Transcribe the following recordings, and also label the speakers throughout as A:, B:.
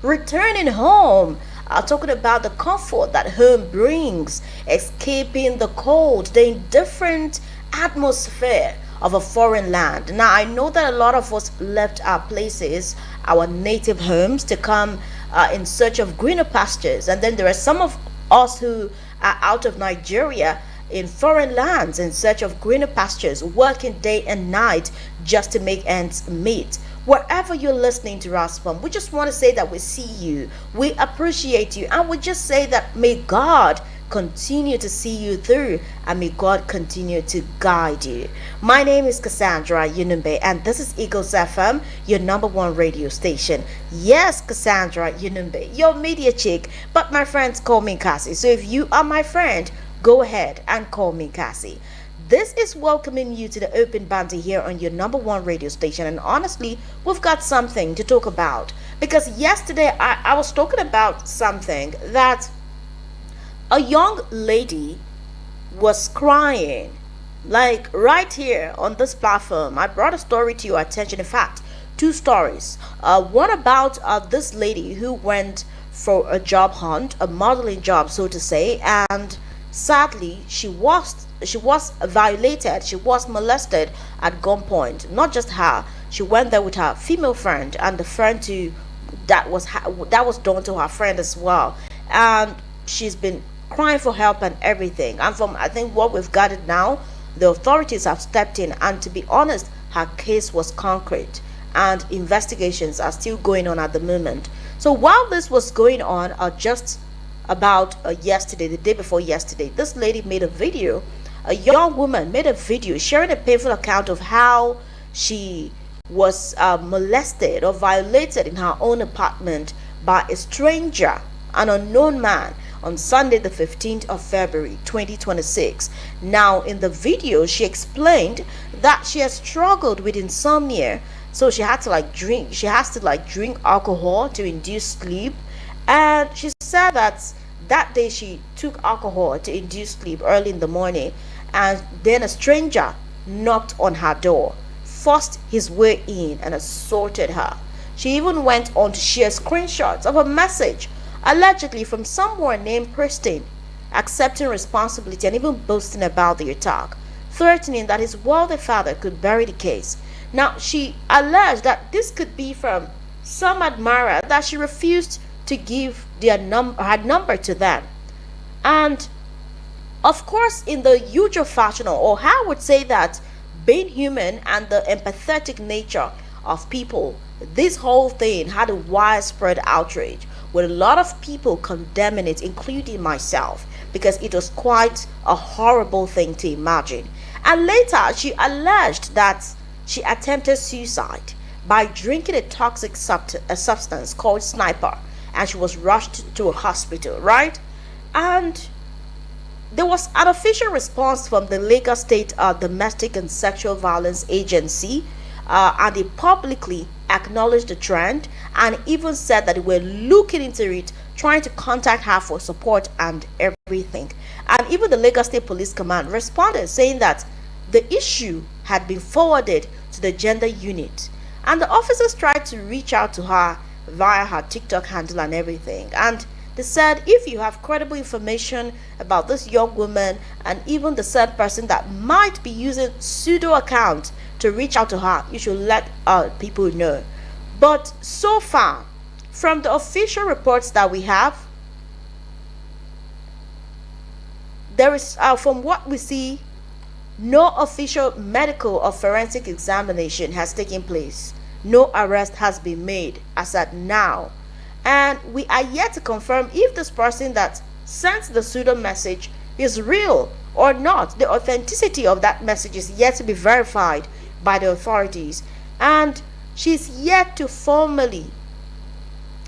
A: returning home, talking about the comfort that home brings, escaping the cold, the indifferent atmosphere of a foreign land. Now, I know that a lot of us left our places, our native homes, to come in search of greener pastures, and then there are some of us who are out of Nigeria in foreign lands in search of greener pastures, working day and night just to make ends meet. Wherever you're listening to us from, we just want to say that we see you, we appreciate you, and we just say that may God continue to see you through and may God continue to guide you. My name is Cassandra Yunumbe, and this is Eagles FM, your number one radio station. Yes, Cassandra Yunumbe, your media chick, but my friends call me Cassie. So if you are my friend, go ahead and call me Cassie. This is welcoming you to the open banter here on your number one radio station. And honestly, we've got something to talk about. Because yesterday I was talking about something that a young lady was crying. Like right here on this platform, I brought a story to your attention. In fact, two stories. One about this lady who went for a job hunt, a modeling job, so to say, and sadly she was violated, she was molested at gunpoint. Not just her, she went there with her female friend, and the friend too, that was done to her friend as well. And she's been crying for help and everything. And from, I think, what we've gathered now, the authorities have stepped in, and to be honest, her case was concrete and investigations are still going on at the moment. So while this was going on, just about yesterday, the day before yesterday, this lady made a video. A young woman made a video sharing a painful account of how she was molested or violated in her own apartment by a stranger, an unknown man, on Sunday, the 15th of February 2026. Now, in the video, she explained that she has struggled with insomnia, so she had to drink alcohol to induce sleep. And she said that day she took alcohol to induce sleep early in the morning, and then a stranger knocked on her door, forced his way in, and assaulted her. She even went on to share screenshots of a message allegedly from someone named Pristine, accepting responsibility and even boasting about the attack, threatening that his wealthy father could bury the case. Now, she alleged that this could be from some admirer that she refused to give her number to them. And of course, in the usual fashion, or I would say that being human and the empathetic nature of people, this whole thing had a widespread outrage with a lot of people condemning it, including myself, because it was quite a horrible thing to imagine. And later, she alleged that she attempted suicide by drinking a toxic substance called sniper, and she was rushed to a hospital, right? And there was an official response from the Lagos State Domestic and Sexual Violence Agency, and they publicly acknowledged the trend and even said that they were looking into it, trying to contact her for support and everything. And even the Lagos State Police Command responded, saying that the issue had been forwarded to the gender unit, and the officers tried to reach out to her via her TikTok handle and everything. And they said, if you have credible information about this young woman and even the said person that might be using pseudo account to reach out to her, you should let people know. But so far, from the official reports that we have, there is, from what we see, no official medical or forensic examination has taken place. No arrest has been made as at now. And we are yet to confirm if this person that sent the pseudo message is real or not. The authenticity of that message is yet to be verified by the authorities. And she's yet to formally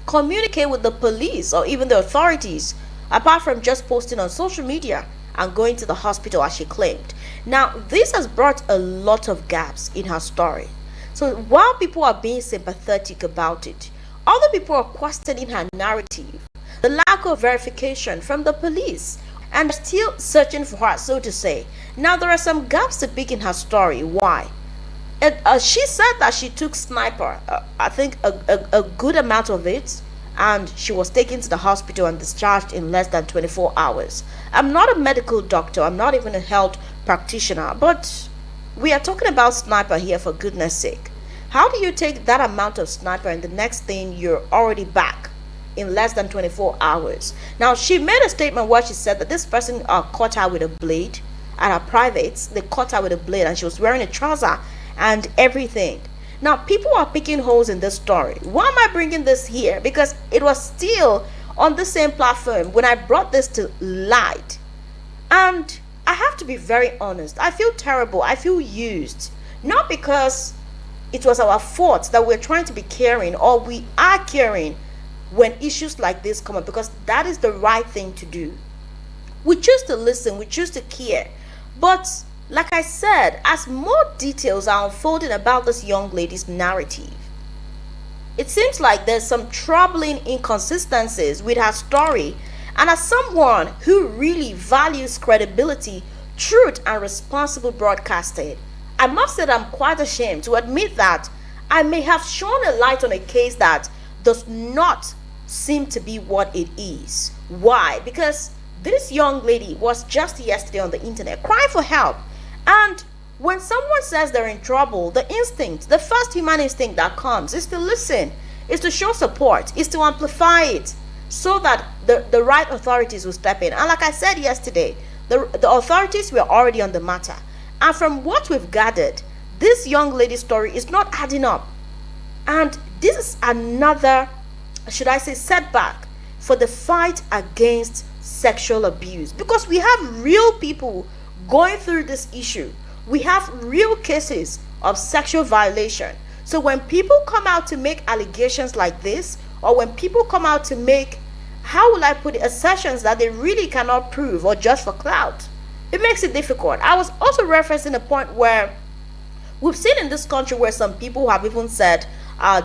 A: communicate with the police or even the authorities, apart from just posting on social media and going to the hospital as she claimed. Now, this has brought a lot of gaps in her story. So while people are being sympathetic about it, other people are questioning her narrative, the lack of verification from the police, and still searching for her, so to say. Now, there are some gaps to pick in her story. Why? She said that she took sniper, I think a good amount of it, and she was taken to the hospital and discharged in less than 24 hours. I'm not a medical doctor, I'm not even a health practitioner, but we are talking about sniper here, for goodness sake. How do you take that amount of sniper and the next thing you're already back in less than 24 hours? Now, she made a statement where she said that this person caught her with a blade at her privates. They caught her with a blade and she was wearing a trouser and everything. Now, people are picking holes in this story. Why am I bringing this here? Because it was still on the same platform when I brought this to light. And I have to be very honest. I feel terrible. I feel used. Not because it was our fault that we're trying to be caring, or we are caring when issues like this come up, because that is the right thing to do. We choose to listen. We choose to care. But like I said, as more details are unfolding about this young lady's narrative, it seems like there's some troubling inconsistencies with her story. And as someone who really values credibility, truth, and responsible broadcasting, I must say that I'm quite ashamed to admit that I may have shone a light on a case that does not seem to be what it is. Why? Because this young lady was just yesterday on the internet crying for help. And when someone says they're in trouble, the instinct, the first human instinct that comes is to listen, is to show support, is to amplify it so that the right authorities will step in. And like I said yesterday, the authorities were already on the matter. And from what we've gathered, this young lady's story is not adding up. And this is another, should I say, setback for the fight against sexual abuse. Because we have real people going through this issue. We have real cases of sexual violation. So when people come out to make allegations like this, or when people come out to make, how will I put it, assertions that they really cannot prove or just for clout, it makes it difficult. I was also referencing a point where we've seen in this country where some people have even said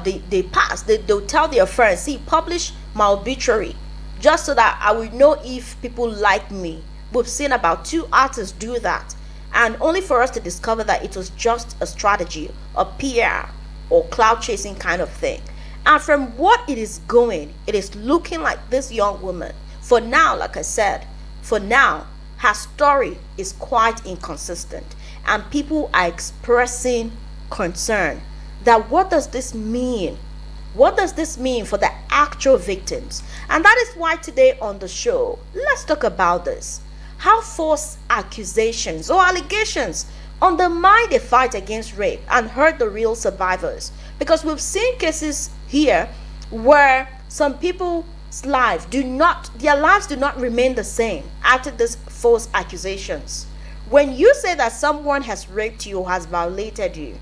A: they'll tell their friends, see, publish my obituary just so that I will know if people like me. We've seen about 2 artists do that, and only for us to discover that it was just a strategy, a PR or cloud chasing kind of thing. And from what it is going, it is looking like this young woman, for now, like I said, for now, her story is quite inconsistent, and people are expressing concern that what does this mean? What does this mean for the actual victims? And that is why today on the show, let's talk about this. How false accusations or allegations undermine the fight against rape and hurt the real survivors. Because we've seen cases here where some people's lives do not remain the same after these false accusations. When you say that someone has raped you or has violated you,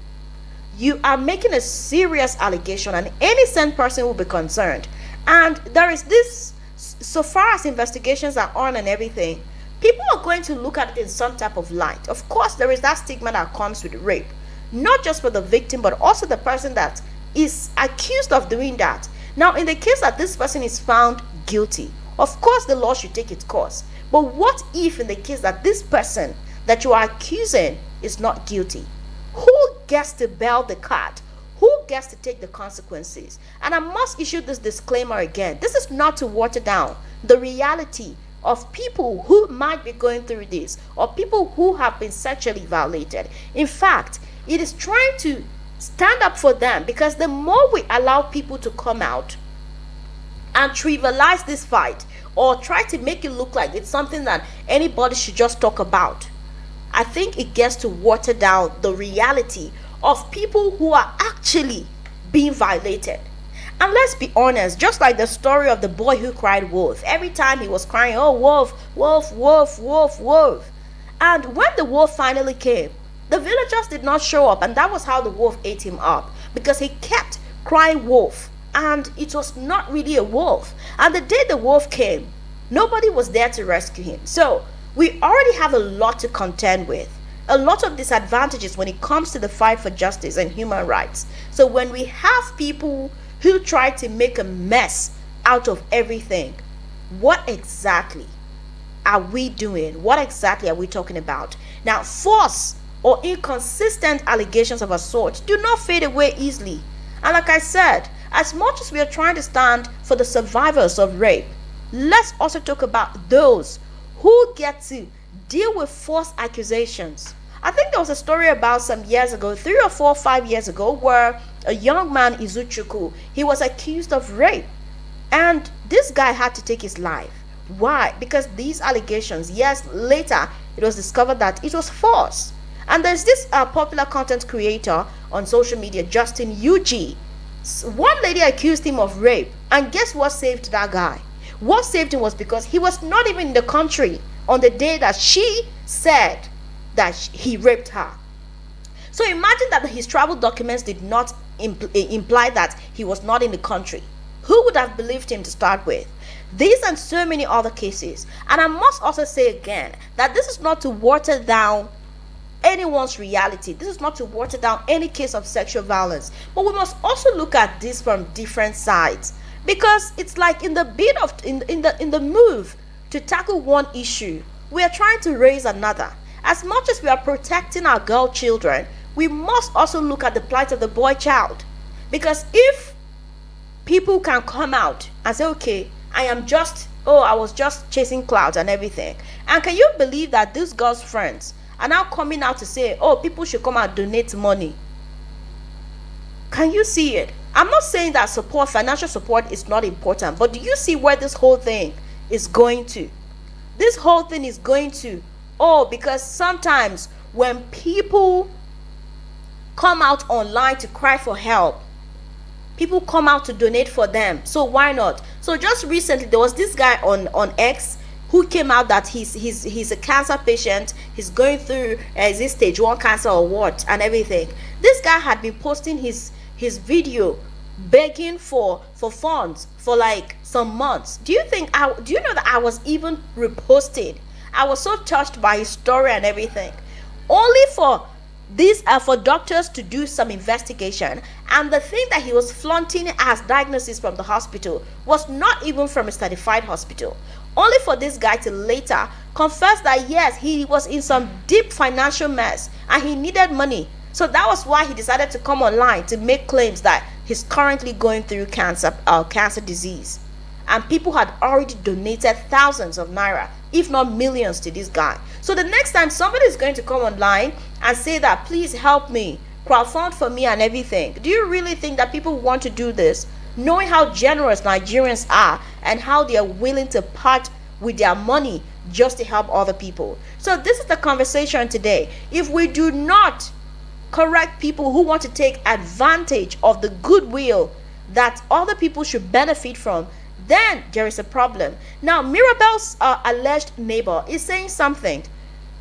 A: you are making a serious allegation, and any sane person will be concerned. And there is this, so far as investigations are on and everything, people are going to look at it in some type of light. Of course, there is that stigma that comes with rape, not just for the victim, but also the person that is accused of doing that. Now, in the case that this person is found guilty, of course, the law should take its course. But what if in the case that this person that you are accusing is not guilty? Who gets to bail the cat? Who gets to take the consequences? And I must issue this disclaimer again. This is not to water down the reality of people who might be going through this, or people who have been sexually violated. In fact, it is trying to stand up for them, because the more we allow people to come out and trivialize this fight, or try to make it look like it's something that anybody should just talk about, I think it gets to water down the reality of people who are actually being violated. And let's be honest, just like the story of the boy who cried wolf, every time he was crying, oh, wolf, wolf, wolf, wolf, wolf. And when the wolf finally came, the villagers did not show up, and that was how the wolf ate him up, because he kept crying wolf, and it was not really a wolf. And the day the wolf came, nobody was there to rescue him. So we already have a lot to contend with, a lot of disadvantages when it comes to the fight for justice and human rights. So when we have people who try to make a mess out of everything, what exactly are we doing? What exactly are we talking about? Now, false or inconsistent allegations of assault do not fade away easily. And like I said, As much as we are trying to stand for the survivors of rape, let's also talk about those who get to deal with false accusations. I think there was a story about some years ago, 3 or 4, 5 years ago, where a young man, Izuchuku, he was accused of rape. And this guy had to take his life. Why? Because these allegations, years later, it was discovered that it was false. And there's this popular content creator on social media, Justin UG. One lady accused him of rape, and guess what saved that guy? What saved him was because he was not even in the country on the day that she said that he raped her. So imagine that his travel documents did not imply that he was not in the country. Who would have believed him to start with? These and so many other cases. And I must also say again that this is not to water down anyone's reality. This is not to water down any case of sexual violence. But we must also look at this from different sides. Because it's like in the bid of in the move to tackle one issue, we are trying to raise another. As much as we are protecting our girl children, we must also look at the plight of the boy child. Because if people can come out and say, okay, I was just chasing clouds and everything. And can you believe that these girls' friends are now coming out to say, oh, people should come and donate money? Can you see it? I'm not saying that financial support is not important, but do you see where this whole thing is going to? This whole thing is going to, because sometimes when people come out online to cry for help, people come out to donate for them. So why not? So just recently there was this guy on X who came out that he's a cancer patient. He's going through is it stage 1 cancer or what and everything. This guy had been posting his video begging for funds for like some months. Do you know that I was even reposted? I was so touched by his story and everything, only for doctors to do some investigation, and the thing that he was flaunting as diagnosis from the hospital was not even from a certified hospital, only for this guy to later confess that yes, he was in some deep financial mess and he needed money. So that was why he decided to come online to make claims that he's currently going through cancer disease. And people had already donated thousands of naira, if not millions, to this guy. So the next time somebody is going to come online and say that, please help me, crowdfund for me and everything, do you really think that people want to do this, knowing how generous Nigerians are and how they are willing to part with their money just to help other people? So this is the conversation today. If we do not correct people who want to take advantage of the goodwill that other people should benefit from, then there is a problem. Now, Mirabel's alleged neighbor is saying something.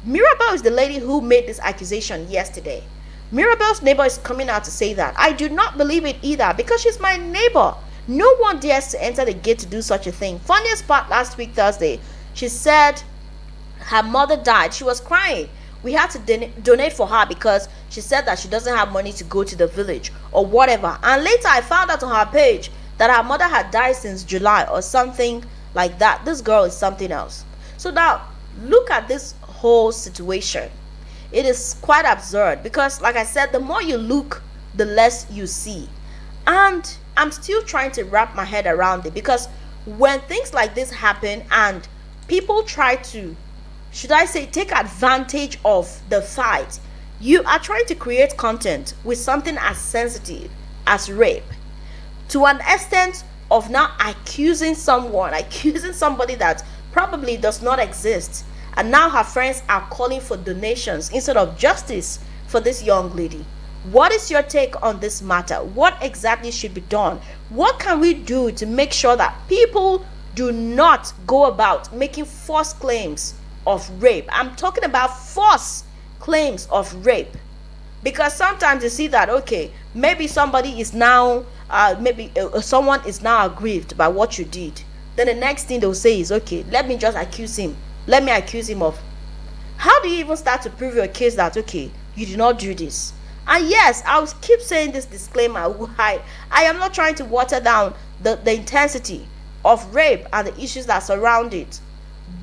A: Mirabel is the lady who made this accusation yesterday. Mirabel's neighbor is coming out to say that. I do not believe it either, because she's my neighbor. No one dares to enter the gate to do such a thing. Funniest part, last week Thursday, she said her mother died. She was crying. We had to donate for her because she said that she doesn't have money to go to the village or whatever. And later I found out on her page that her mother had died since July or something like that. This girl is something else. So now look at this whole situation. It is quite absurd because, like I said, the more you look, the less you see. And I'm still trying to wrap my head around it, because when things like this happen and people try to, should I say, take advantage of the fight, you are trying to create content with something as sensitive as rape, to an extent of now accusing somebody that probably does not exist, and now her friends are calling for donations instead of justice for this young lady. What is your take on this matter? What exactly should be done? What can we do to make sure that people do not go about making false claims of rape? I'm talking about false claims of rape, because sometimes you see that, okay, maybe somebody is now someone is now aggrieved by what you did. Then the next thing they'll say is, okay, let me accuse him of. How do you even start to prove your case that, okay, you did not do this? And yes, I'll keep saying this disclaimer. I am not trying to water down the intensity of rape and the issues that surround it,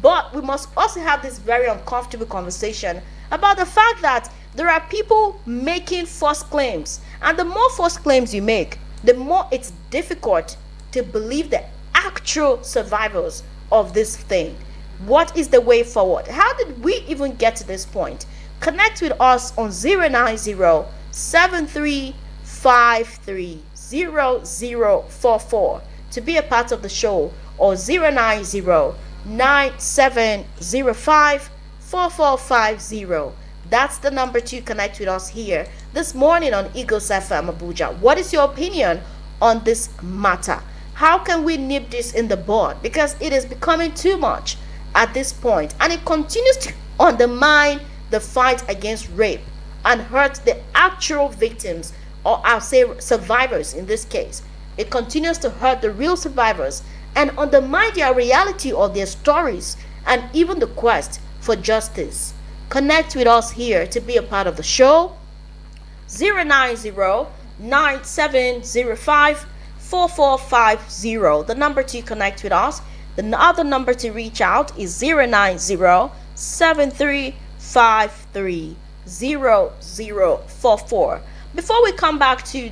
A: but we must also have this very uncomfortable conversation about the fact that there are people making false claims, and the more false claims you make, the more it's difficult to believe the actual survivors of this thing. What is the way forward? How did we even get to this point? Connect with us on 090-7353-0044 to be a part of the show, or 090-9705-4450. That's the number to connect with us here this morning on Eagles FM Abuja. What is your opinion on this matter? How can we nip this in the bud? Because it is becoming too much at this point, and it continues to undermine the fight against rape and hurt the actual victims, or I'll say survivors in this case. It continues to hurt the real survivors and undermine their reality of their stories and even the quest for justice. Connect with us here to be a part of the show. 090-9705-4450. The number to connect with us. The other number to reach out is 090-7353-0044. Before we come back to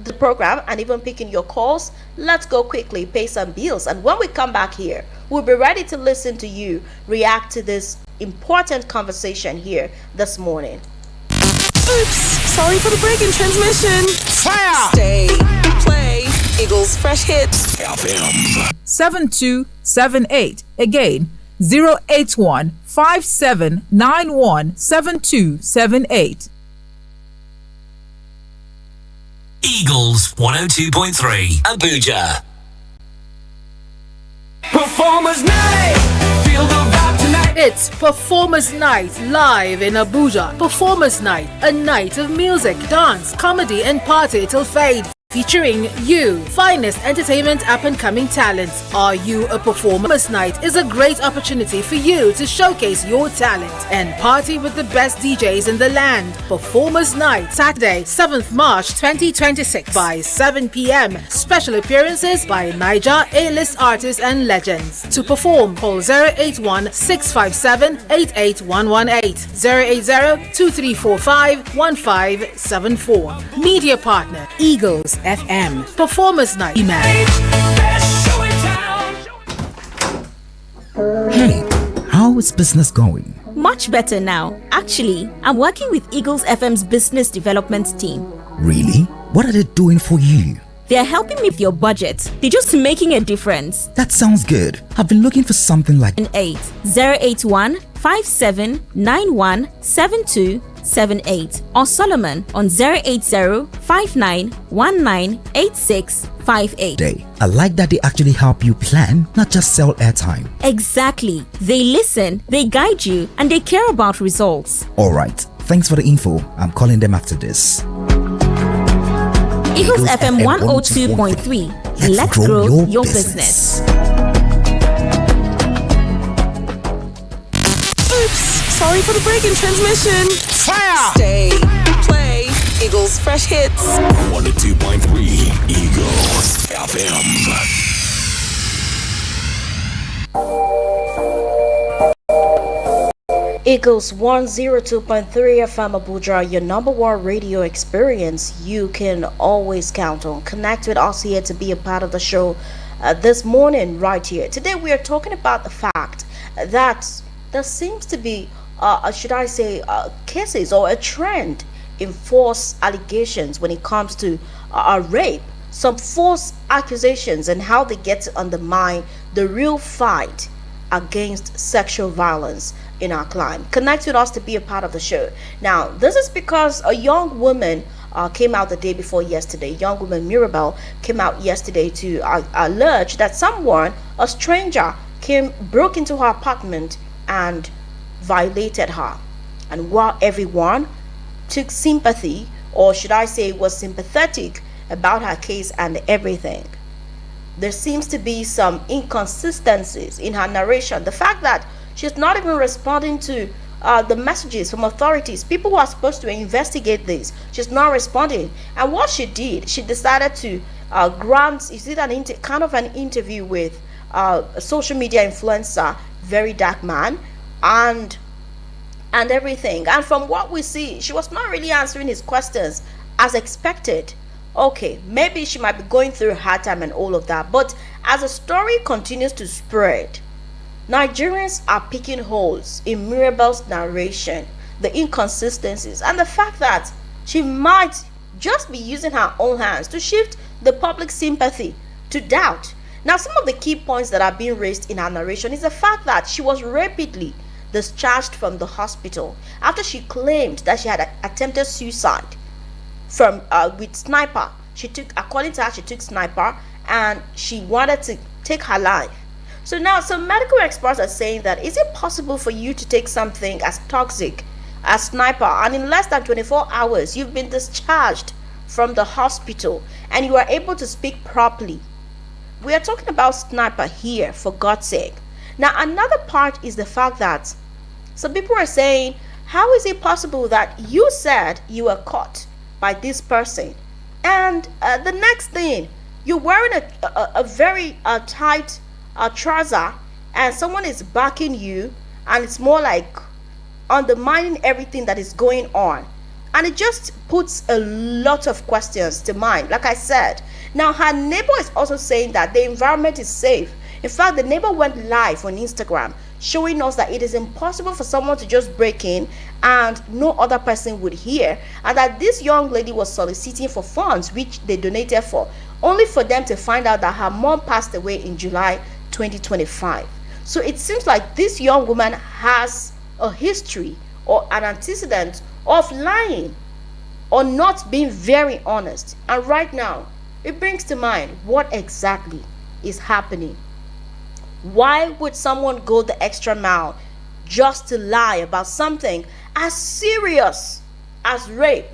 A: the program and even picking your calls, let's go quickly pay some bills, and when we come back here, we'll be ready to listen to you react to this important conversation here this morning.
B: Oops, sorry for the break in transmission.
C: Fire!
B: Stay, play, Eagles Fresh Hits.
C: FM
D: 7278. Again, 081-5791-7278.
C: Eagles 102.3 Abuja.
E: Performers Night! Feel the vibe tonight!
F: It's Performers Night live in Abuja. Performers Night, a night of music, dance, comedy, and party till fade. Featuring you, finest entertainment up-and-coming talents. Are you a performer? Performers Night is a great opportunity for you to showcase your talent and party with the best DJs in the land. Performers Night, Saturday, 7th March 2026 by 7 p.m. Special appearances by Niger A-list artists and legends. To perform, call 081-657-88118, 080-2345-1574. Media partner, Eagles FM. Performers Night. Email.
G: Hey, how is business going?
H: Much better now. Actually, I'm working with Eagles FM's business development team.
G: Really? What are they doing for you?
H: They're helping me with your budget. They're just making a difference.
G: That sounds good. I've been looking for something like
H: 081-5791-7278 or Solomon on 080-5919-8658.
G: day. I like that they actually help you plan, not just sell airtime.
H: Exactly. They listen, they guide you, and they care about results.
G: Alright, thanks for the info. I'm calling them after this.
H: Eagles FM 102.3. Let's grow your business.
B: Oops, sorry for the break in transmission.
C: Fire!
B: Stay, play, Eagles Fresh Hits.
C: 102.3 Eagles FM.
A: Eagles 102.3 FM Abuja, your number one radio experience you can always count on. Connect with us here to be a part of the show this morning right here. Today we are talking about the fact that there seems to be, cases or a trend in false allegations when it comes to rape. Some false accusations and how they get to undermine the real fight against sexual violence in our climate. Connect with us to be a part of the show. Now, this is because a young woman came out the day before yesterday. Young woman Mirabel came out yesterday to allege that someone, a stranger, broke into her apartment and violated her. And while everyone took sympathy, or should I say was sympathetic about her case and everything, there seems to be some inconsistencies in her narration. The fact that she's not even responding to the messages from authorities, people who are supposed to investigate this, she's not responding. And what she did, she decided to grant, is it kind of an interview with a social media influencer, Very Dark Man, and everything. And from what we see, she was not really answering his questions as expected. Okay, maybe she might be going through a hard time and all of that, but as the story continues to spread, Nigerians are picking holes in Mirabel's narration, the inconsistencies, and the fact that she might just be using her own hands to shift the public sympathy to doubt. Now, some of the key points that are being raised in her narration is the fact that she was rapidly discharged from the hospital after she claimed that she had attempted suicide from with sniper. She took, according to her, she took sniper and she wanted to take her life. So now some medical experts are saying that is it possible for you to take something as toxic as sniper and in less than 24 hours you've been discharged from the hospital and you are able to speak properly? We are talking about sniper here, for God's sake. Now another part is the fact that some people are saying, how is it possible that you said you were caught by this person and the next thing you're wearing a very tight trouser and someone is backing you and it's more like undermining everything that is going on, and it just puts a lot of questions to mind. Like I said, now her neighbor is also saying that the environment is safe. In fact, the neighbor went live on Instagram showing us that it is impossible for someone to just break in and no other person would hear, and that this young lady was soliciting for funds which they donated for, only for them to find out that her mom passed away in July 2025. So it seems like this young woman has a history or an antecedent of lying or not being very honest. And right now, it brings to mind what exactly is happening. Why would someone go the extra mile just to lie about something as serious as rape?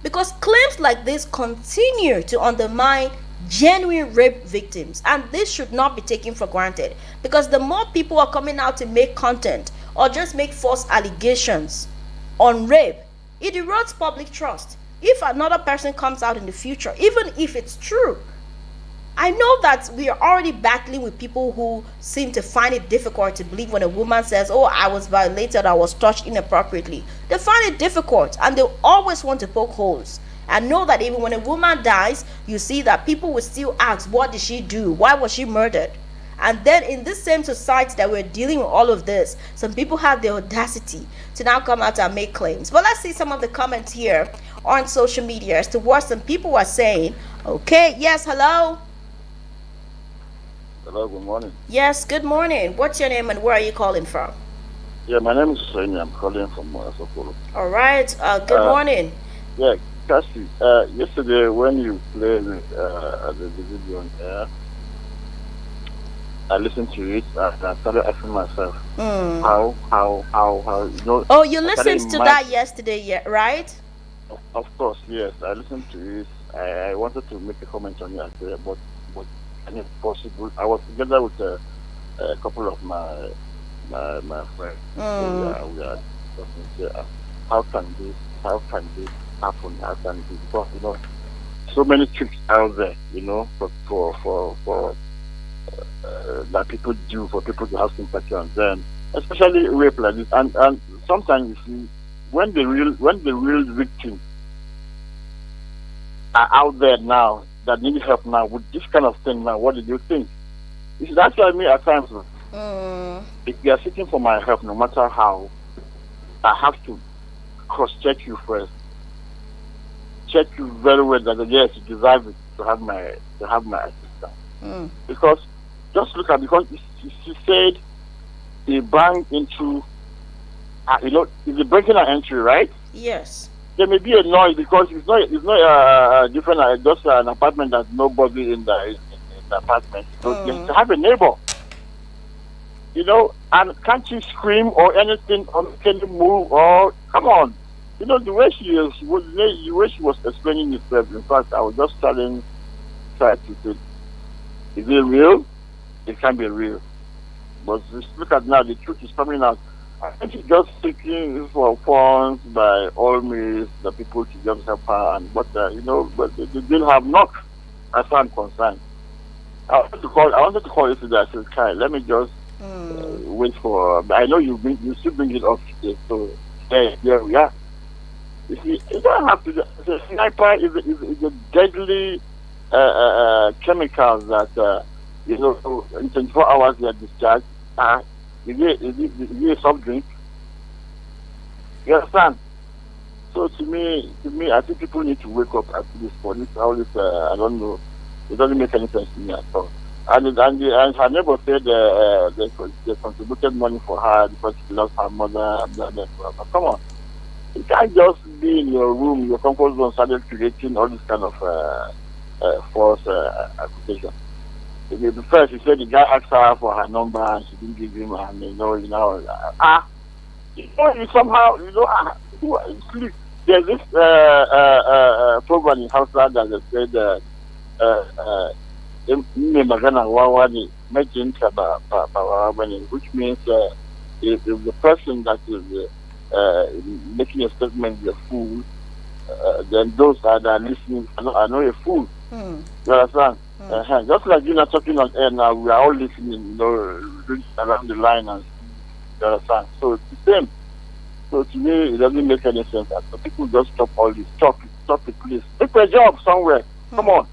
A: Because claims like this continue to undermine genuine rape victims, and this should not be taken for granted, because the more people are coming out to make content or just make false allegations on rape, it erodes public trust. If another person comes out in the future, even if it's true, I know that we are already battling with people who seem to find it difficult to believe when a woman says, oh, I was violated, I was touched inappropriately. They find it difficult and they always want to poke holes. And know that even when a woman dies, you see that people will still ask, what did she do? Why was she murdered? And then in this same society that we're dealing with all of this, some people have the audacity to now come out and make claims. But let's see some of the comments here on social media as to what some people are saying. Okay, yes, hello.
I: Hello, good morning.
A: Yes, good morning. What's your name and where are you calling from?
I: Yeah, my name is Hussein. I'm calling from Sokolo.
A: All right, good morning.
I: Yeah, Cassie, yesterday when you played the video on air, I listened to it and I started asking myself, how, you know.
A: Oh, you
I: I started
A: listened to that yesterday, yeah, right?
I: Of course, yes. I listened to it. I wanted to make a comment on it, but and it's possible. I was together with a couple of my friends. So we are talking here. How can this happen? How can this? Because you know, so many tricks out there. You know, for that people do for people to have sympathy on them, especially rape like this. And sometimes you see when the real victims are out there now that need help now with this kind of thing now, what did you think? That's why me at times, if you are seeking for my help, no matter how, I have to cross-check you first. Check you very well that yes, you deserve it to have my assistance. Because just look at, because she said he banged into, you know, it's a breaking and entry, right?
A: Yes.
I: There may be a noise because it's not different, just an apartment that's nobody in the apartment. So you have a neighbor, you know, and can't you scream or anything, or can you move, or come on, you know, the way she was explaining herself. In fact, I was just try to say, is it real? It can be real, but just look at now, the truth is coming out. I think she's just seeking for funds by all means, the people to just help her, and but you know, but they didn't have knock, as far as I'm concerned. I wanted to call yesterday. I said, Kai, let me just wait for. I know you still bring it up today, so there we are. You see, you don't have to. The sniper is a deadly chemical that in 24 hours they are discharged. Is it a soft drink? You understand? So to me, I think people need to wake up at this point. All this, I don't know. It doesn't make any sense to me at all. And her neighbor said they contributed money for her because she lost her mother. And blah, blah, blah. But come on, you can't just be in your room, your comfort zone, started creating all this kind of false accusation. The first, he said the guy asked her for her number and she didn't give him, and you somehow sleep. There's this program in Hausa that they said which means if the person that is making a statement is a fool, then those that are listening are not a fool. You understand? Just like you're not talking on air now, we are all listening, around the line, and you understand? So it's the same. So to me, it doesn't make any sense. So people just stop all this. Stop it, please. Take a job somewhere. Come on.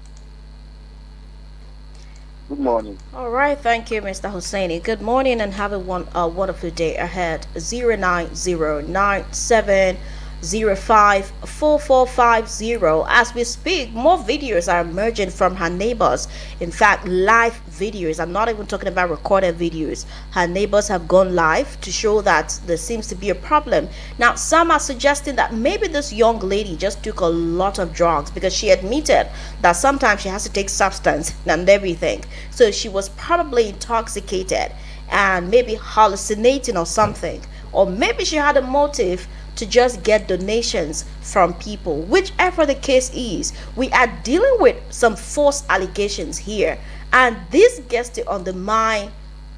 I: Good morning.
A: All right, thank you, Mr. Hussaini. Good morning and have a wonderful day ahead. 09097054450. As we speak, more videos are emerging from her neighbors. In fact, live videos. I'm not even talking about recorded videos. Her neighbors have gone live to show that there seems to be a problem. Now, some are suggesting that maybe this young lady just took a lot of drugs, because she admitted that sometimes she has to take substance and everything. So she was probably intoxicated and maybe hallucinating or something. Or maybe she had a motive to just get donations from people. Whichever the case is, we are dealing with some false allegations here, and this gets to undermine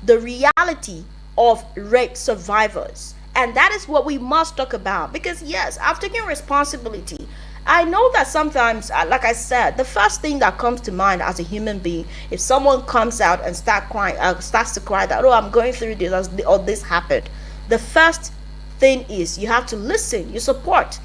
A: the reality of rape survivors. And that is what we must talk about, because yes, I've taken responsibility. I know that sometimes, like I said, the first thing that comes to mind as a human being, if someone comes out and starts to cry that, oh, I'm going through this, or this happened, the first thing is you have to listen, you support,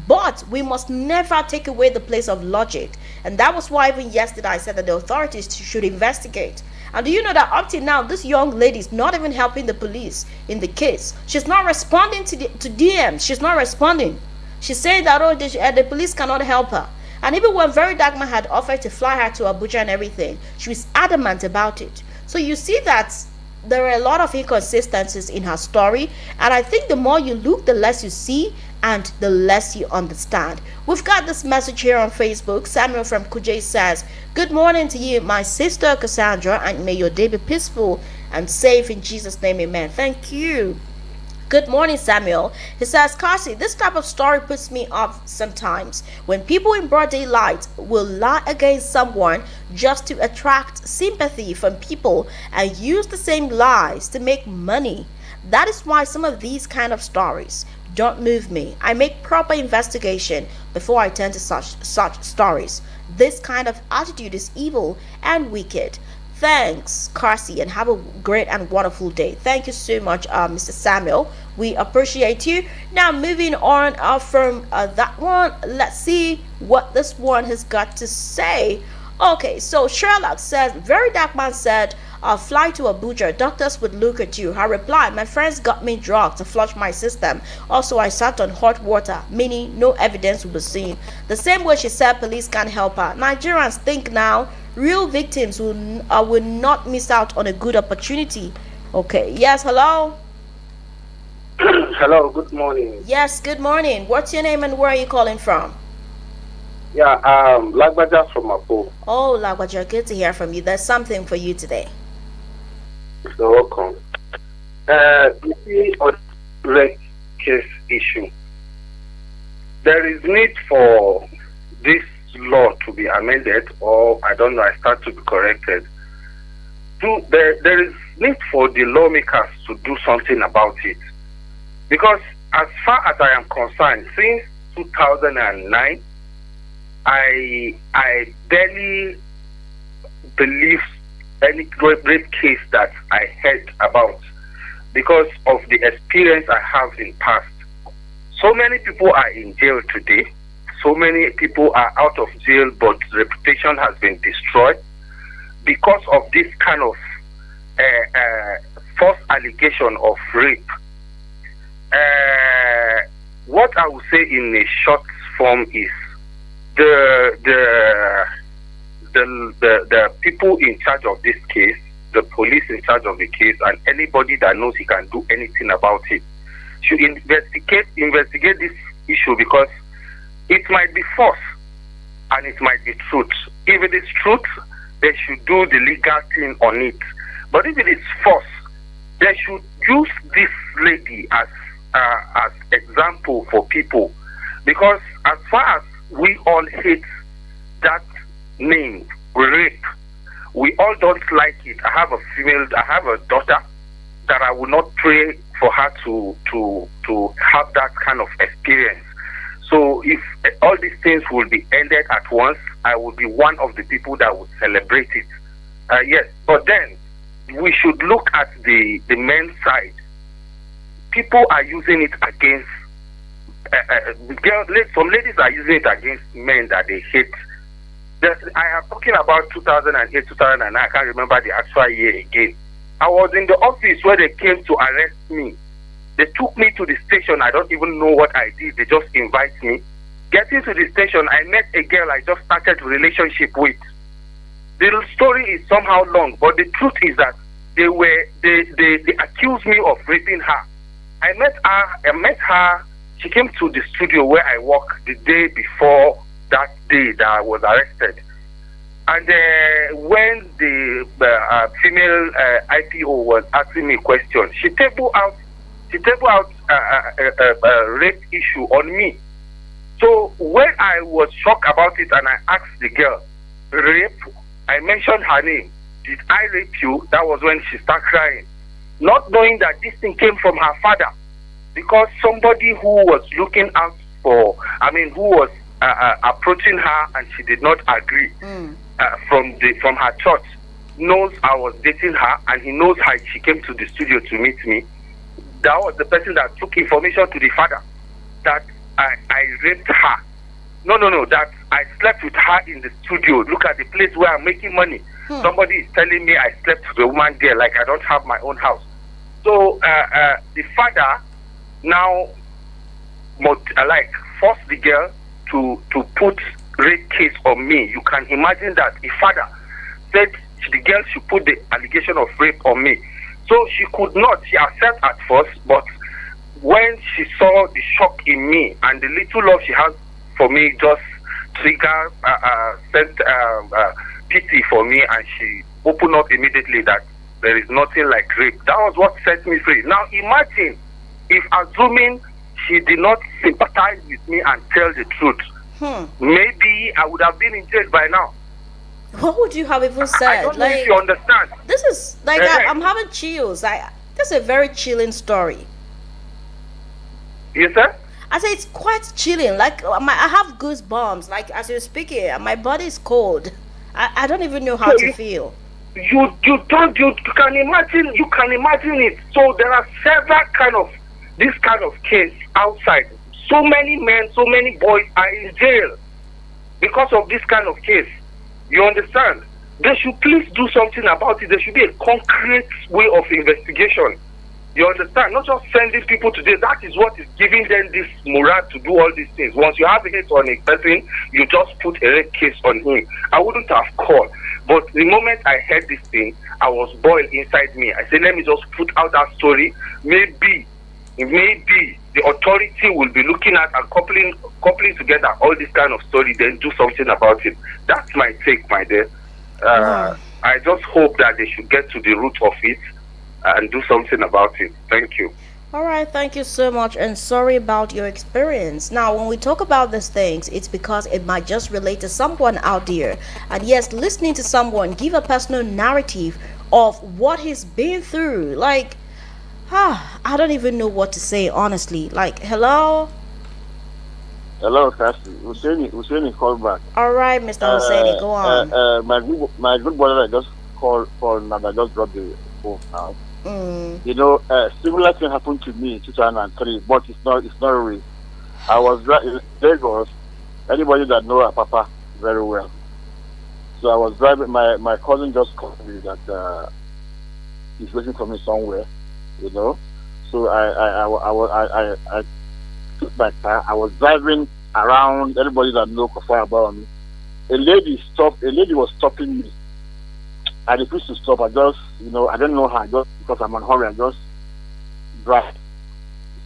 A: but we must never take away the place of logic. And that was why even yesterday I said that the authorities should investigate. And do you know that up till now, this young lady is not even helping the police in the case? She's not responding to DMs. She's not responding. She's saying that the police cannot help her. And even when Very Dark Man had offered to fly her to Abuja and everything, she was adamant about it. So you see that there are a lot of inconsistencies in her story, and I think the more you look, the less you see and the less you understand. We've got this message here on Facebook. Samuel from Kuje says, good morning to you, my sister Cassandra, and may your day be peaceful and safe in Jesus' name, amen. Thank you. Good morning, Samuel. He says, Kasi, this type of story puts me off sometimes. When people in broad daylight will lie against someone just to attract sympathy from people and use the same lies to make money. That is why some of these kind of stories don't move me. I make proper investigation before I turn to such stories. This kind of attitude is evil and wicked. Thanks, Carsi, and have a great and wonderful day. Thank you so much, Mr. Samuel. We appreciate you. Now, moving on from that one, let's see what this one has got to say. Okay, so Sherlock says, Very Dark Man said, I'll fly to Abuja. Doctors would look at you. Her reply, my friends got me drugs to flush my system. Also, I sat on hot water, meaning no evidence will be seen. The same way she said police can't help her. Nigerians think now real victims will not miss out on a good opportunity. Okay, yes, hello?
J: Hello, good morning.
A: Yes, good morning. What's your name and where are you calling from?
J: Yeah, Lagbaja from Apo.
A: Oh, Lagbaja, good to hear from you. There's something for you today.
J: You're welcome. You see, on the case issue, there is need for this law to be amended, or I don't know, I start to be corrected. There is need for the lawmakers to do something about it. Because as far as I am concerned, since 2009, I barely believe any rape case that I heard about, because of the experience I have in past. So many people are in jail today. So many people are out of jail, but reputation has been destroyed because of this kind of false allegation of rape. What I would say in a short form is the people in charge of this case, the police in charge of the case, and anybody that knows he can do anything about it should investigate this issue, because it might be false and it might be truth. If it is truth, they should do the legal thing on it. But if it is false, they should use this lady as example for people, because as far as we all hate that name, rape, we all don't like it. I have a daughter that I will not pray for her to have that kind of experience. So if all these things will be ended at once, I will be one of the people that would celebrate it. Yes, but then we should look at the men's side. People are using it against some ladies are using it against men that they hate. I am talking about 2008, 2009. I can't remember the actual year again. I was in the office where they came to arrest me. They took me to the station. I don't even know what I did. They just invite me. Getting to the station, I met a girl I just started a relationship with. The story is somehow long, but the truth is that they accused me of raping her. I met her. She came to the studio where I work the day before that day that I was arrested. And when the female IPO was asking me questions, she tabled out a rape issue on me. So when I was shocked about it and I asked the girl, rape, I mentioned her name. Did I rape you? That was when she started crying. Not knowing that this thing came from her father. Because somebody who was looking out for, who was approaching her and she did not agree from her church, knows I was dating her, and he knows how she came to the studio to meet me. That was the person that took information to the father that I raped her. No, that I slept with her in the studio. Look at the place where I'm making money. Somebody is telling me I slept with a woman there, like I don't have my own house. So the father now forced the girl to put rape case on me. You can imagine that a father said the girl should put the allegation of rape on me. So she could not. She accepted at first, but when she saw the shock in me and the little love she has for me, just triggered sent pity for me, and she opened up immediately that there is nothing like rape. That was what set me free. Now imagine if, assuming she did not sympathize with me and tell the truth, maybe I would have been in jail by now.
A: What would you have even said?
J: I don't know if you understand.
A: This is like I'm having chills. This is a very chilling story.
J: Yes, sir?
A: I say it's quite chilling. Like I have goosebumps. Like as you're speaking, my body is cold. I don't even know how to feel.
J: You can imagine it. So there are several this kind of case outside. So many men, so many boys are in jail because of this kind of case. You understand? They should please do something about it. There should be a concrete way of investigation. You understand? Not just sending people to jail. That is what is giving them this morale to do all these things. Once you have a hate on a person, you just put a rape case on him. I wouldn't have called. But the moment I heard this thing, I was boiled inside me. I said, let me just put out that story. Maybe the authority will be looking at and coupling together all this kind of story, then do something about it. That's my take, my dear. I just hope that they should get to the root of it and do something about it. Thank you.
A: All right, thank you so much, and sorry about your experience. Now, when we talk about these things, it's because it might just relate to someone out there. And yes, listening to someone give a personal narrative of what he's been through, like, I don't even know what to say, honestly. Like, hello?
I: Hello, Cassie. Husseini called back.
A: All right, Mr. Husseini, go on.
I: My good brother that just called and I just dropped the phone now. You know, similar thing happened to me in 2003, but it's not real. I was in Lagos. Anybody that know our papa very well. So I was driving. My cousin just called me that he's waiting for me somewhere. You know. So I took my car. I was driving around. Anybody that know Kofa about me. A lady was stopping me. I refused to stop. I just, I don't know her. Just because I'm on hurry, I just drive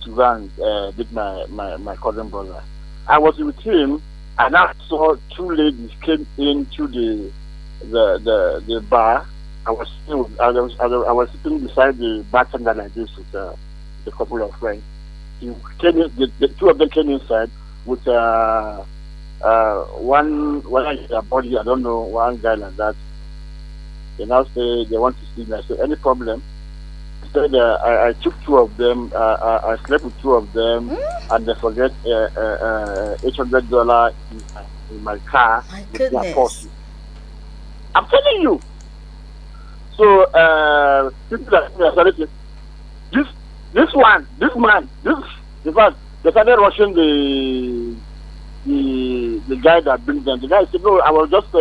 I: to go and meet my cousin brother. I was with him, and I saw two ladies came into the bar. I was sitting beside the bartender like this with a couple of friends. He came in. The two of them came inside with one body. I don't know, one guy like that. They now say they want to see me. I said, any problem? I said, I took two of them. I slept with two of them, and they forget $800 in my car.
A: My
I: with their
A: goodness.
I: purse. I'm telling you. So people that started to, this man, in fact, they started rushing the guy that brings them. The guy said, no, I was just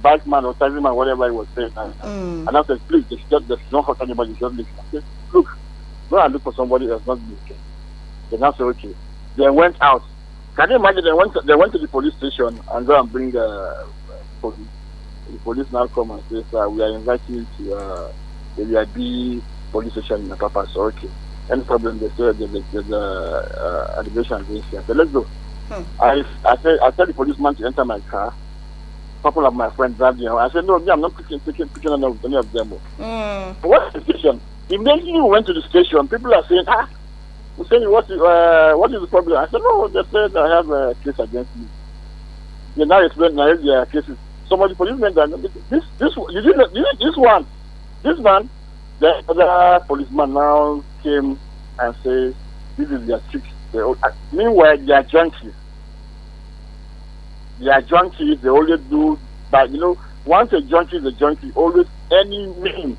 I: bikeman or taximan, whatever he was saying. And I said, please, they don't hurt anybody, just listen. I said, look, go and look for somebody that's not looking. They now say, okay. They went out. Can you imagine, they went to the police station and go and bring police. The police now come and say, sir, we are inviting you to the VIB police station in Apapa. So, okay. Any problem, they say there's allegation against you. I said, let's go. I tell the policeman to enter my car. A couple of my friends drive there. I said, no, I'm not picking any of them. What's the station? Immediately we went to the station. People are saying, we're saying, what is the problem? I said, no, they said I have a case against me. They now explain their cases. Some of the policemen that this man, the other policeman now came and said, this is their trick. Meanwhile, they are junkies. They always do, but once a junkie is a junkie, always any name.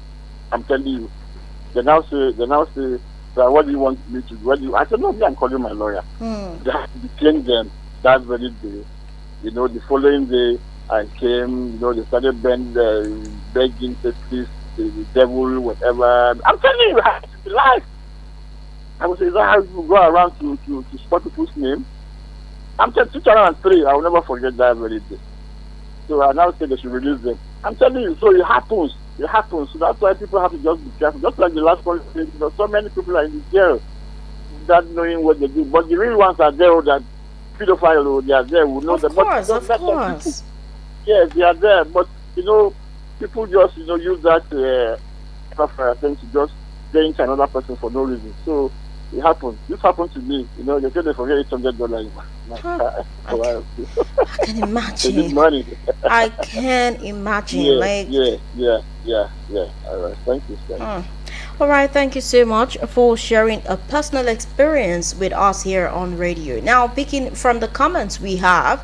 I: I'm telling you. They now say, so what do you want me to do? I said, no, I'm calling my lawyer. They have to detain them that very day. The following day, I came, they started begging, say, please, the devil, whatever. I'm telling you, it's life. I would say, is that how you go around to spot people's name? I'm telling you, 2003, I will never forget that very day. So I now say they should release them. I'm telling you, so it happens. So that's why people have to just be careful. Just like the last one said, so many people are in the jail without knowing what they do. But the real ones are there that pedophile, they are there, we know them.
A: Of course.
I: Yes, they are there, but people just use that thing to just get into another person for no reason. So it happens. This happened to me. They say they forget $800 in my car.
A: I can imagine.
I: Money.
A: I can imagine.
I: Yeah. All right. Thank you, sir.
A: All right, thank you so much for sharing a personal experience with us here on radio. Now, picking from the comments we have,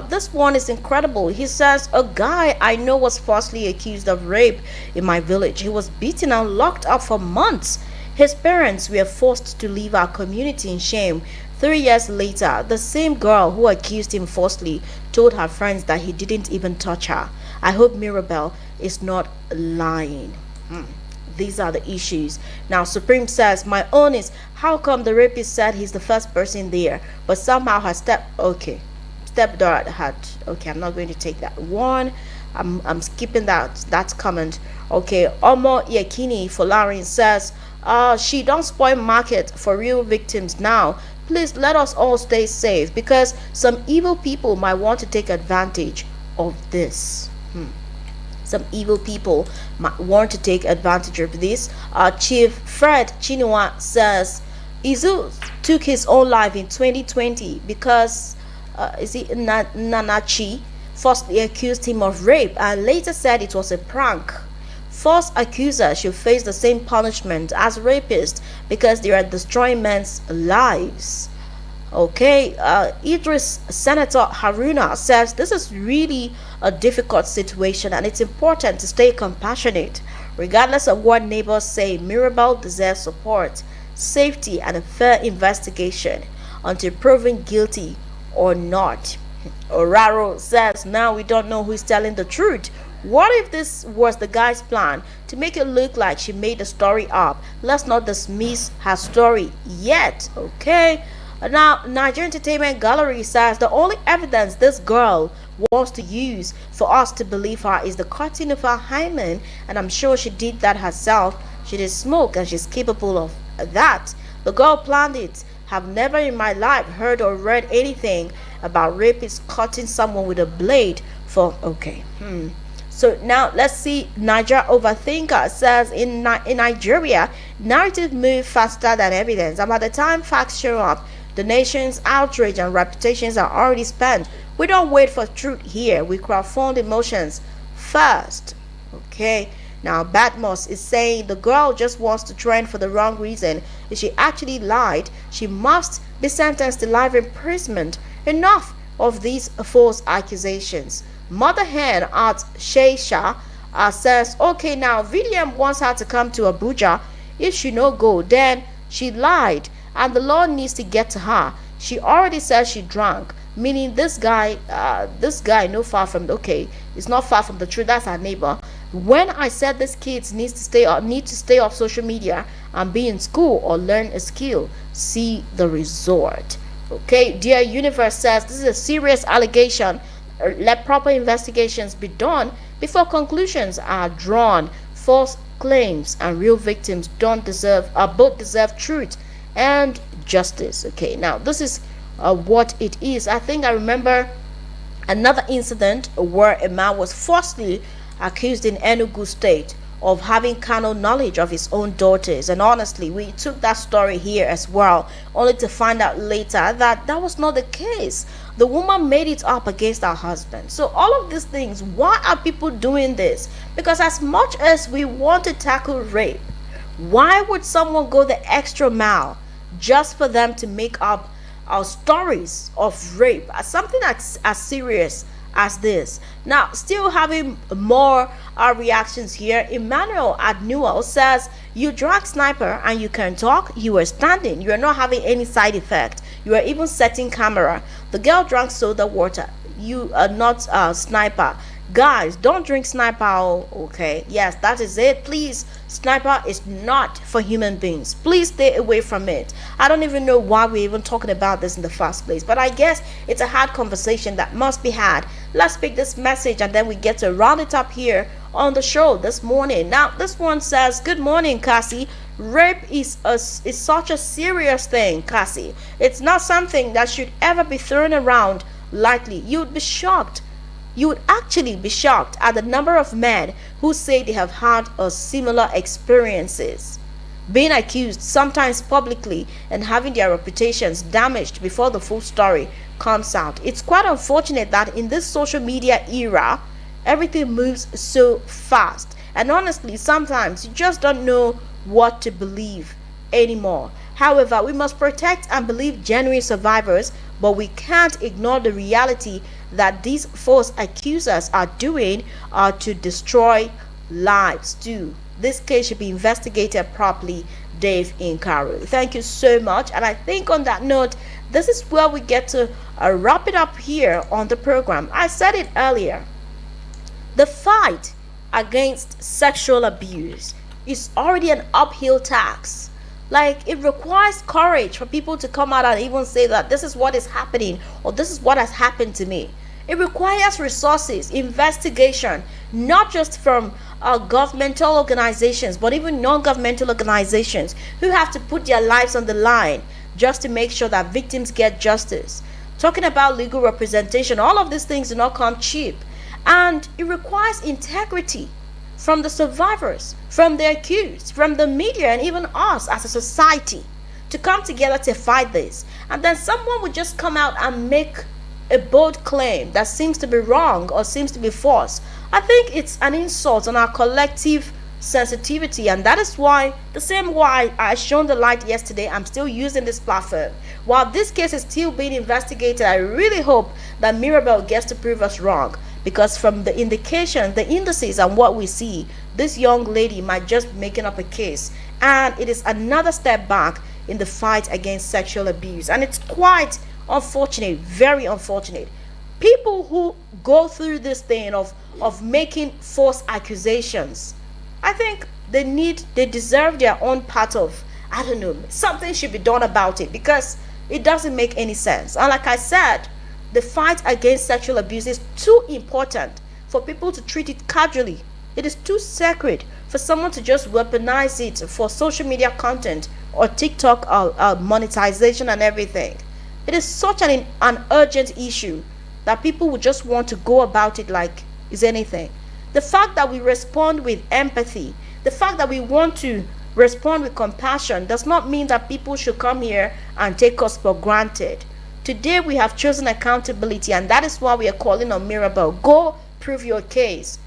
A: this one is incredible. He says, a guy I know was falsely accused of rape in my village. He was beaten and locked up for months. His parents were forced to leave our community in shame. 3 years later, the same girl who accused him falsely told her friends that he didn't even touch her. I hope Mirabel is not lying. These are the issues. Now, Supreme says, my own is, how come the rapist said he's the first person there, but somehow her stepdaughter had, I'm not going to take that one. I'm skipping that comment. Okay, Omo Yakini Folarin says, she don't spoil market for real victims now. Please let us all stay safe because some evil people might want to take advantage of this. Some evil people might want to take advantage of this. Chief Fred Chinua says Izu took his own life in 2020 because Nanachi falsely accused him of rape and later said it was a prank. False accusers should face the same punishment as rapists because they are destroying men's lives. Okay, Idris Senator Haruna says this is really a difficult situation and it's important to stay compassionate. Regardless of what neighbors say, Mirabel deserves support, safety, and a fair investigation. until proven guilty or not. Oraro says now we don't know who's telling the truth. What if this was the guy's plan to make it look like she made the story up? Let's not dismiss her story yet, okay? Now, Nigerian Entertainment Gallery says the only evidence this girl wants to use for us to believe her is the cutting of her hymen, and I'm sure she did that herself. She did smoke and she's capable of that. The girl planned it. Have never in my life heard or read anything about rapists cutting someone with a blade for So now let's see. Niger Overthinker says in Nigeria, narrative move faster than evidence, and by the time facts show up, the nation's outrage and reputations are already spent. We don't wait for truth here. We crowdfund emotions first. Okay. Now, Batmos is saying the girl just wants to trend for the wrong reason. If she actually lied, she must be sentenced to life imprisonment. Enough of these false accusations. Mother Hen at Sheisha says, okay, now VDM wants her to come to Abuja. If she no go, then she lied, and the law needs to get to her. She already said she drank, meaning this guy no far from it's not far from the truth. That's our neighbor. When I said these kids need to stay off social media and be in school or learn a skill, see the resort. Okay, Dear Universe says this is a serious allegation. Let proper investigations be done before conclusions are drawn. False claims and real victims both deserve truth and justice. Okay, now this is what it is. I think I remember another incident where a man was falsely accused in Enugu State of having carnal knowledge of his own daughters, and honestly we took that story here as well, only to find out later that that was not the case. The woman made it up against her husband. So all of these things, why are people doing this? Because as much as we want to tackle rape, why would someone go the extra mile just for them to make up our stories of rape as something as serious as this? Now, still having more reactions here. Emmanuel at Newell says, you drag sniper and you can talk. You were standing. You are not having any side effect. You are even setting camera. The girl drank soda water. You are not sniper. Guys, don't drink sniper. Okay, yes, that is it. Please, sniper is not for human beings. Please stay away from it. I don't even know why we're even talking about this in the first place, but I guess it's a hard conversation that must be had. Let's pick this message and then we get to round it up here on the show this morning. Now, this one says, good morning, Cassie. Rape is such a serious thing, Cassie. It's not something that should ever be thrown around lightly. You'd be shocked. You would actually be shocked at the number of men who say they have had similar experiences, being accused sometimes publicly and having their reputations damaged before the full story comes out. It's quite unfortunate that in this social media era, everything moves so fast, and honestly, sometimes you just don't know what to believe anymore. However, we must protect and believe genuine survivors, but we can't ignore the reality that these false accusers are doing to destroy lives too. This case should be investigated properly. Dave Inkaru, thank you so much. And I think on that note, this is where we get to wrap it up here on the program. I said it earlier, the fight against sexual abuse is already an uphill task. Like, it requires courage for people to come out and even say that this is what is happening or this is what has happened to me. It requires resources, investigation, not just from governmental organizations, but even non-governmental organizations who have to put their lives on the line just to make sure that victims get justice. Talking about legal representation, all of these things do not come cheap. And it requires integrity from the survivors, from the accused, from the media, and even us as a society to come together to fight this. And then someone would just come out and make a bold claim that seems to be wrong or seems to be false. I think it's an insult on our collective sensitivity, and that is why, the same why I shone the light yesterday, I'm still using this platform. While this case is still being investigated, I really hope that Mirabel gets to prove us wrong, because from the indications, the indices, and what we see, this young lady might just be making up a case, and it is another step back in the fight against sexual abuse. And it's quite unfortunate, very unfortunate. People who go through this thing of making false accusations, I think they deserve their own part of, I don't know, something should be done about it, because it doesn't make any sense. And like I said, the fight against sexual abuse is too important for people to treat it casually. It is too sacred for someone to just weaponize it for social media content or TikTok monetization and everything. It is such an urgent issue that people would just want to go about it like it's anything. The fact that we respond with empathy, the fact that we want to respond with compassion, does not mean that people should come here and take us for granted. Today we have chosen accountability, and that is why we are calling on Mirabel. Go prove your case.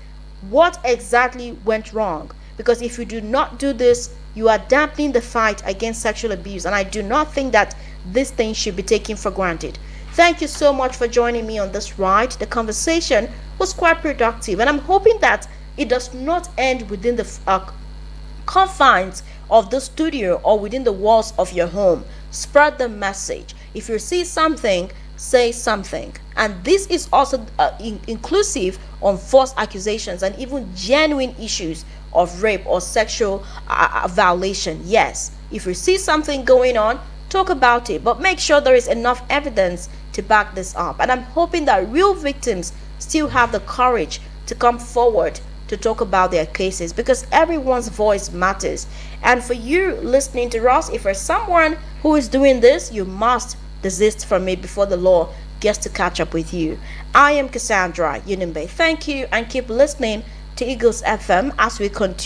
A: What exactly went wrong? Because if you do not do this, you are dampening the fight against sexual abuse, and I do not think that this thing should be taken for granted. Thank you so much for joining me on this ride. The conversation was quite productive, and I'm hoping that it does not end within the confines of the studio or within the walls of your home. Spread the message. If you see something, say something. And this is also inclusive on false accusations and even genuine issues of rape or sexual violation. Yes, if you see something going on, talk about it, but make sure there is enough evidence to back this up. And I'm hoping that real victims still have the courage to come forward to talk about their cases, because everyone's voice matters. And for you listening to us, if there's someone who is doing this, you must desist from it before the law gets to catch up with you. I am Cassandra Unimbe. Thank you, and keep listening to Eagles FM as we continue